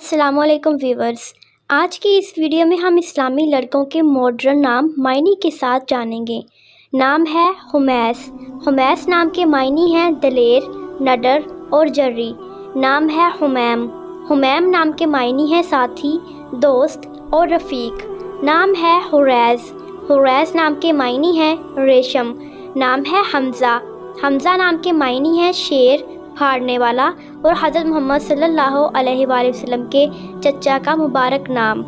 السلام علیکم ویورز، آج کی اس ویڈیو میں ہم اسلامی لڑکوں کے ماڈرن نام معنی کے ساتھ جانیں گے۔ نام ہے خمیس۔ خمیس نام کے معنی ہیں دلیر، نڈر اور جری۔ نام ہے حمیم۔ حمیم نام کے معنی ہیں ساتھی، دوست اور رفیق۔ نام ہے حریز۔ حریز نام کے معنی ہیں ریشم۔ نام ہے حمزہ۔ حمزہ نام کے معنی ہیں شیر، پھاڑنے والا، اور حضرت محمد صلی اللہ علیہ وآلہ وسلم کے چچا کا مبارک نام۔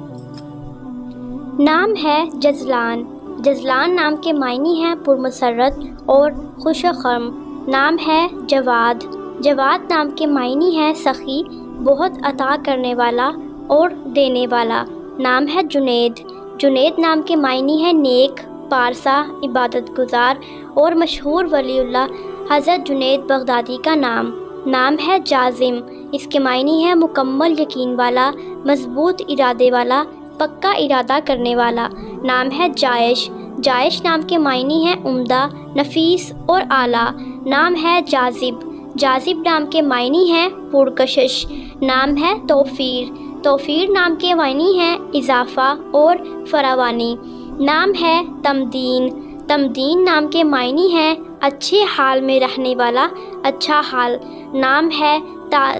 نام ہے جزلان۔ جزلان نام کے معنی ہیں پرمسرت اور خوش خرم۔ نام ہے جواد۔ جواد نام کے معنی ہیں سخی، بہت عطا کرنے والا اور دینے والا۔ نام ہے جنید۔ جنید نام کے معنی ہیں نیک، پارسا، عبادت گزار اور مشہور ولی اللہ حضرت جنید بغدادی کا نام۔ نام ہے جازم۔ اس کے معنی ہے مکمل یقین والا، مضبوط ارادے والا، پکا ارادہ کرنے والا۔ نام ہے جائش۔ جائش نام کے معنی ہیں عمدہ، نفیس اور اعلیٰ۔ نام ہے جاذب۔ جاذب نام کے معنی ہیں پرکشش۔ نام ہے توفیر۔ توفیر نام کے معنی ہیں اضافہ اور فراوانی۔ نام ہے تمدین۔ تمدین نام کے معنی ہیں اچھے حال میں رہنے والا، اچھا حال۔ نام ہے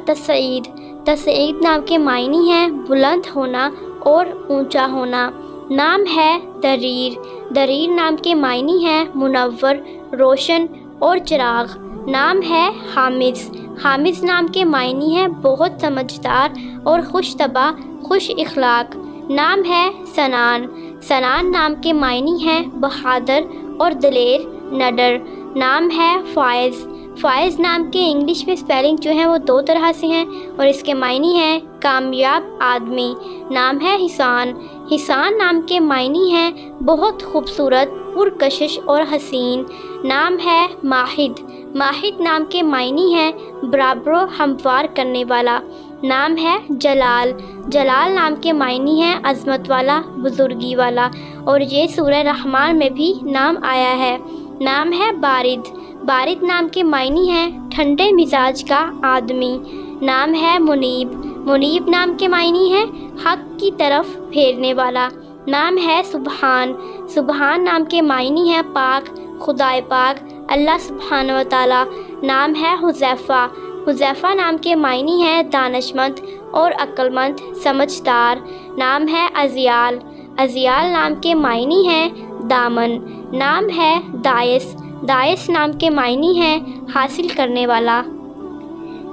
تصعید۔ تصعید نام کے معنی ہیں بلند ہونا اور اونچا ہونا۔ نام ہے دریر۔ دریر نام کے معنی ہیں منور، روشن اور چراغ۔ نام ہے حامز۔ حامز نام کے معنی ہیں بہت سمجھدار اور خوش طبع، خوش اخلاق۔ نام ہے سنان۔ سنان نام کے معنی ہیں بہادر اور دلیر، نڈر۔ نام ہے فائز۔ فائز نام کے انگلش میں اسپیلنگ جو ہے وہ دو طرح سے ہیں اور اس کے معنی ہیں کامیاب آدمی۔ نام ہے حسان۔ حسان نام کے معنی ہیں بہت خوبصورت، پرکشش اور حسین۔ نام ہے ماہد۔ ماہد نام کے معنی ہیں برابر و ہموار کرنے والا۔ نام ہے جلال۔ جلال نام کے معنی ہیں عظمت والا، بزرگی والا، اور یہ سورہ رحمان میں بھی نام آیا ہے۔ نام ہے بارد۔ بارد نام کے معنی ہیں ٹھنڈے مزاج کا آدمی۔ نام ہے منیب۔ منیب نام کے معنی ہیں حق کی طرف پھیرنے والا۔ نام ہے سبحان۔ سبحان نام کے معنی ہیں پاک، خدائے پاک، اللہ سبحانہ و تعالی۔ نام ہے حذیفہ۔ حذیفہ نام کے معنی ہیں دانشمند اور عقل مند، سمجھدار۔ نام ہے ازیال۔ ازیال نام کے معنی ہیں دامن۔ نام ہے دائس۔ دائس نام کے معنی ہیں حاصل کرنے والا۔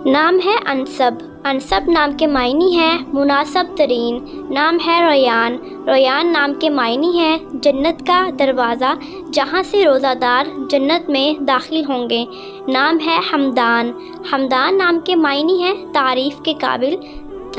نام ہے انسب۔ انسب نام کے معنی ہیں مناسب ترین۔ نام ہے ریان۔ ریان نام کے معنی ہیں جنت کا دروازہ، جہاں سے روزہ دار جنت میں داخل ہوں گے۔ نام ہے حمدان۔ حمدان نام کے معنی ہیں تعریف کے قابل،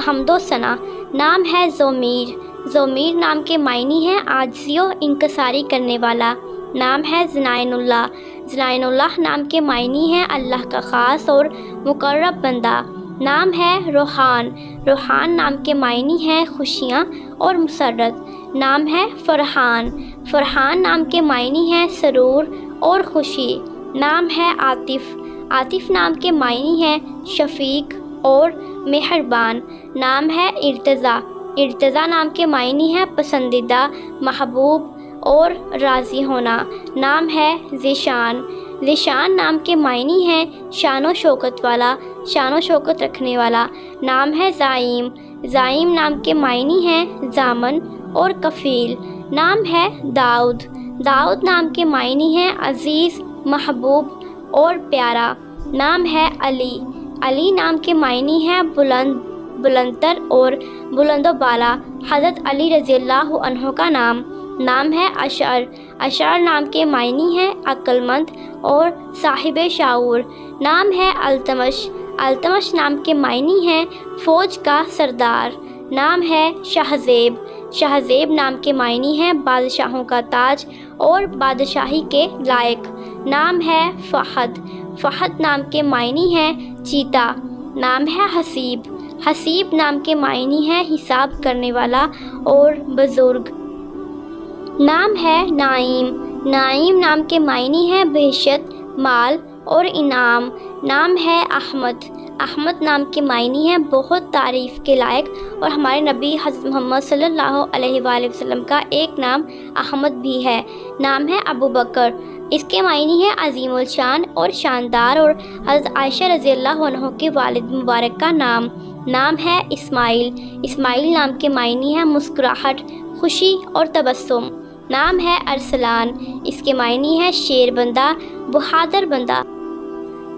حمد و ثنا۔ نام ہے ضمیر۔ ضمیر نام کے معنی ہیں عاجزی و انکساری کرنے والا۔ نام ہے ذنائن اللہ۔ ذنائن اللہ نام کے معنی ہیں اللہ کا خاص اور مقرب بندہ۔ نام ہے روحان۔ روحان نام کے معنی ہیں خوشیاں اور مسرت۔ نام ہے فرحان۔ فرحان نام کے معنی ہیں سرور اور خوشی۔ نام ہے عاطف۔ عاطف نام کے معنی ہیں شفیق اور مہربان۔ نام ہے ارتضیٰ۔ ارتضیٰ نام کے معنی ہیں پسندیدہ، محبوب اور راضی ہونا۔ نام ہے ذیشان۔ ذیشان نام کے معنی ہیں شان و شوکت والا، شان و شوکت رکھنے والا۔ نام ہے زعیم۔ زعیم نام کے معنی ہیں ضامن اور کفیل۔ نام ہے داؤد۔ داؤد نام کے معنی ہیں عزیز، محبوب اور پیارا۔ نام ہے علی۔ علی نام کے معنی ہیں بلند تر اور بلند و بالا، حضرت علی رضی اللہ عنہ کا نام۔ نام ہے اشعر۔ اشعر نام کے معنی ہیں عقل مند اور صاحب شعور۔ نام ہے التمش۔ التمش نام کے معنی ہیں فوج کا سردار۔ نام ہے شہزیب۔ شہزیب نام کے معنی ہیں بادشاہوں کا تاج اور بادشاہی کے لائق۔ نام ہے فہد۔ فہد نام کے معنی ہیں چیتا۔ نام ہے حسیب۔ حسیب نام کے معنی ہیں حساب کرنے والا اور بزرگ۔ نام ہے نعیم۔ نعیم نام کے معنی ہیں بہشت، مال اور انعام۔ نام ہے احمد۔ احمد نام کے معنی ہیں بہت تعریف کے لائق، اور ہمارے نبی حضرت محمد صلی اللہ علیہ وآلہ وسلم کا ایک نام احمد بھی ہے۔ نام ہے ابو بکر، اس کے معنی ہے عظیم الشان اور شاندار، اور حضرت عائشہ رضی اللہ عنہ کے والد مبارک کا نام ہے اسماعیل۔ اسماعیل نام کے معنی ہے مسکراہٹ، خوشی اور تبسم۔ نام ہے ارسلان، اس کے معنی ہے شیر بندہ، بہادر بندہ۔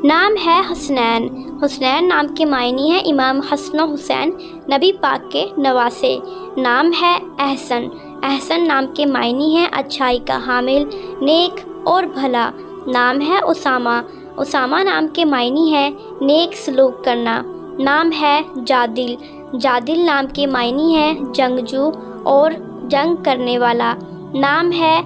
نام ہے حسنین، حسنین نام کے معنی ہے امام حسن و حسین نبی پاک کے نواسے۔ نام ہے احسن، احسن نام کے معنی ہے اچھائی کا حامل، نیک اور بھلا۔ نام ہے اسامہ، اسامہ نام کے معنی ہے نیک سلوک کرنا۔ نام ہے جادل، جادل نام کے معنی ہے جنگجو اور جنگ کرنے والا۔ نام ہے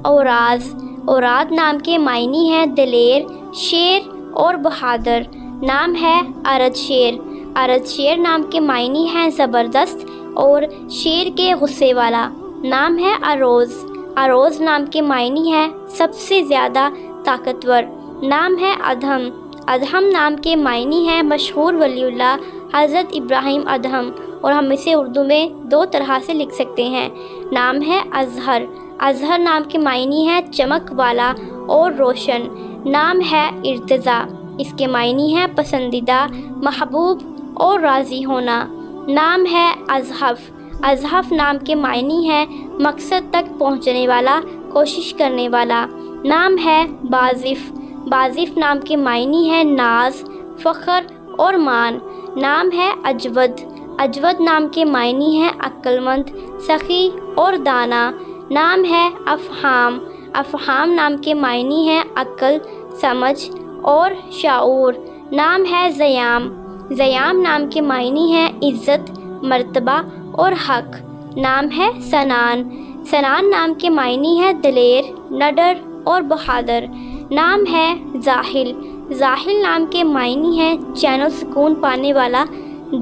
اوراز، اوراد نام کے معنی ہے دلیر، شیر اور بہادر۔ نام ہے ارد شیر، ارد شیر نام کے معنی ہے زبردست اور شیر کے غصے والا۔ نام ہے اروز، اروز نام کے معنی ہے سب سے زیادہ طاقتور۔ نام ہے ادہم، ادہم نام کے معنی ہے مشہور ولی اللہ حضرت ابراہیم ادہم، اور ہم اسے اردو میں دو طرح سے لکھ سکتے ہیں۔ نام ہے اظہر، اظہر نام کے معنی ہے چمک والا اور روشن۔ نام ہے ارتضیٰ، اس کے معنی ہے پسندیدہ، محبوب اور راضی ہونا۔ نام ہے ازحف، ازحف نام کے معنی ہے مقصد تک پہنچنے والا، کوشش کرنے والا۔ نام ہے بازف، بازف نام کے معنی ہے ناز، فخر اور مان۔ نام ہے اجود، اجود نام کے معنی ہے عقل مند، سخی اور دانا۔ نام ہے افہام، افہام نام کے معنی ہے عقل، سمجھ اور شعور۔ نام ہے زیام، زیام نام کے معنی ہے عزت، مرتبہ اور حق۔ نام ہے سنان، سنان نام کے معنی ہے دلیر، نڈر اور بہادر۔ نام ہے زاحل، زاحل نام کے معنی ہے چین و سکون پانے والا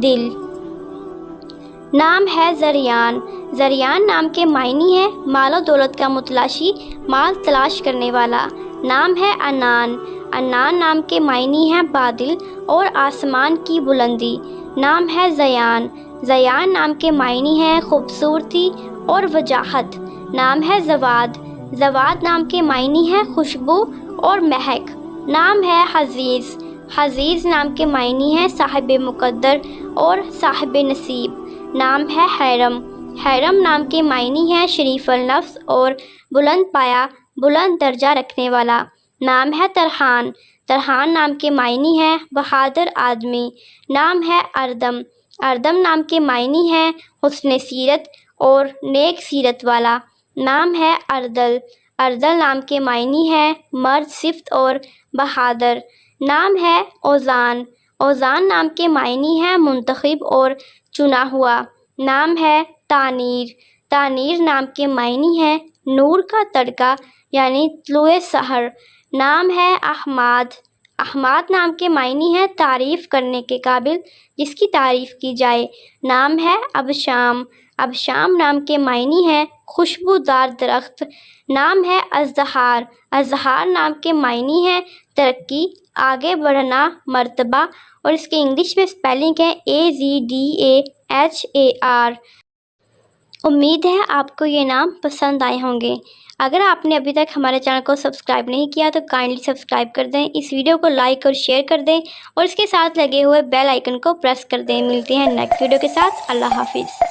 دل۔ نام ہے زریان، زریان نام کے معنی ہے مال و دولت کا متلاشی، مال تلاش کرنے والا۔ نام ہے انان، انان نام کے معنی ہے بادل اور آسمان کی بلندی۔ نام ہے زیان، زیان نام کے معنی ہے خوبصورتی اور وجاہت۔ نام ہے زواد، زواد نام کے معنی ہے خوشبو اور مہک۔ نام ہے حزیز، حزیز نام کے معنی ہے صاحب مقدر اور صاحب نصیب۔ نام ہے حیرم، حیرم نام کے معنی ہے شریف النفس اور بلند پایا، بلند درجہ رکھنے والا۔ نام ہے ترحان، ترحان نام کے معنی ہے بہادر آدمی۔ نام ہے اردم، اردم نام کے معنی ہے حسن سیرت اور نیک سیرت والا۔ نام ہے اردل، اردل نام کے معنی ہے مرد صفت اور بہادر۔ نام ہے اوزان، اوزان نام کے معنی ہے منتخب اور چنا ہوا۔ نام ہے تانیر، تانیر نام کے معنی ہے نور کا تڑکا یعنی طلوع سحر۔ نام ہے احماد، احماد نام کے معنی ہے تعریف کرنے کے قابل، جس کی تعریف کی جائے۔ نام ہے ابشام، ابشام نام کے معنی ہے خوشبودار درخت۔ نام ہے ازدہار، ازدہار نام کے معنی ہے ترقی، آگے بڑھنا، مرتبہ، اور اس کے انگلش میں اسپیلنگ ہے AZDAHAR۔ امید ہے آپ کو یہ نام پسند آئے ہوں گے۔ اگر آپ نے ابھی تک ہمارے چینل کو سبسکرائب نہیں کیا تو کائنڈلی سبسکرائب کر دیں، اس ویڈیو کو لائک اور شیئر کر دیں، اور اس کے ساتھ لگے ہوئے بیل آئیکن کو پریس کر دیں۔ ملتے ہیں نیکسٹ ویڈیو کے ساتھ۔ اللہ حافظ۔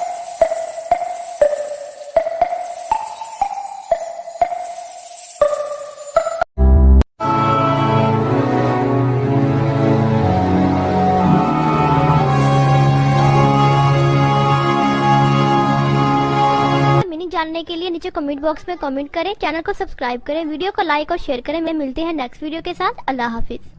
جاننے کے لیے نیچے کمنٹ باکس میں کمنٹ کریں، چینل کو سبسکرائب کریں، ویڈیو کو لائک اور شیئر کریں۔ ملتے ہیں نیکسٹ ویڈیو کے ساتھ۔ اللہ حافظ۔